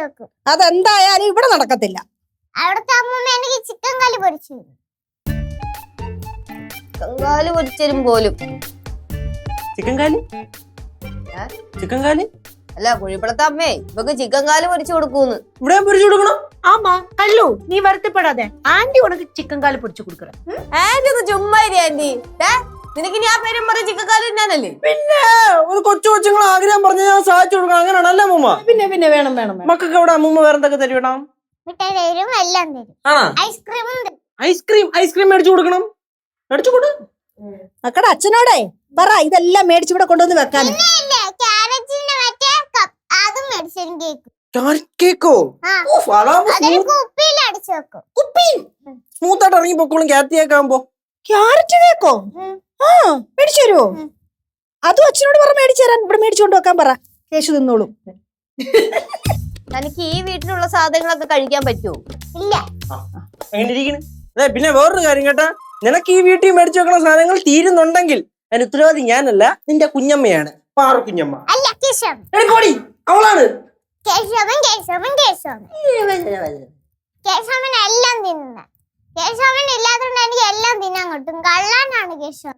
വെക്കും. അതെന്തായാലും ഇവിടെ നടക്കത്തില്ല. അവിടുത്തെ അമ്മൂമ്മ എനിക്ക് ചിക്കൻ കാല് പൊരിച്ചു. ചിക്കൻ കാല് പൊരിച്ചരും പോലും. ചിക്കൻ കാല്? ചിക്കൻ കാല് അല്ല, കുഴിപ്പടത്തെ അമ്മേ ഇവക്ക് ചിക്കൻ കാല് പൊരിച്ചു കൊടുക്കൂന്ന്. ഇവിടെ പൊരിച്ചു കൊടുക്കണം? ஆமா கல்லு, நீ வருத்தப்படாத. ஆண்டி உனக்கு சிக்கன் கால் பொரிச்சு கொடுக்குறேன். ആന്റി ഒന്ന് ചുമ്മാ ഇരി ആന്റി. നിനക്ക് ഞാൻ പേരും പറഞ്ഞ ചിക്കൻ കാല് തിന്നാനല്ലേ? പിന്നെ ഒരു കൊച്ചു കൊച്ചുങ്ങൾ ആഗ്രഹം പറഞ്ഞ ഞാൻ സാധിച്ചു കൊടുക്കണം. അങ്ങനെയാണല്ലേ അമ്മൂമ്മ? പിന്നെ വേണം. മക്കൾക്ക് എവിടെ അമ്മൂമ്മ വേറെന്തൊക്കെ തരും? മിഠായി തരും, എല്ലാം തരും. ആണോ? ഐസ്ക്രീമും തരും. ഐസ്ക്രീം മേടിച്ചു കൊടുക്കണം. മേടിച്ചു കൊടു. മക്കളുടെ അച്ഛനോടെ പറ ഇതെല്ലാം മേടിച്ച് ഇവിടെ കൊണ്ടുവന്ന് വെക്കാൻ. ക്യാരറ്റിന്റെ മറ്റേ അതും മേടിച്ചും കേക്ക്. കേക്കോ? കുപ്പിയിൽ അടിച്ചു വെക്കും. സ്മൂത്തായിട്ട് ഇറങ്ങി പൊക്കോളും. ക്യാരറ്റിയേക്കാകുമ്പോ ക്യാരറ്റ് കേക്കോ? മേടിച്ചു തരുമോ? അതും അച്ഛനോട് പറ മേടിച്ചു തരാൻ. ഇവിടെ മേടിച്ചുകൊണ്ട് വെക്കാൻ പറ. കേശു തിന്നോളും. തനിക്ക് ഈ വീട്ടിലുള്ള സാധനങ്ങളൊക്കെ കഴിക്കാൻ പറ്റുമോ? ഇല്ല. എങ്ങനെ ഇരിക്കണ്? പിന്നെ വേറൊരു കാര്യം കേട്ടാ, നിനക്ക് ഈ വീട്ടിൽ മേടിച്ചു വെക്കുന്ന സാധനങ്ങൾ തീരുന്നുണ്ടെങ്കിൽ അതിന് ഉത്തരവാദി ഞാനല്ല, നിന്റെ കുഞ്ഞമ്മയാണ്. പാറു കുഞ്ഞമ്മ. അല്ല, കേശവൻ. അവളാണ്. കേശവൻ എല്ലാം തിന്നുന്ന. കേശവൻ ഇല്ലാത്തതുകൊണ്ട് എനിക്ക് എല്ലാം തിന്നാൻ കിട്ടും. കള്ളനാണ് കേശവൻ.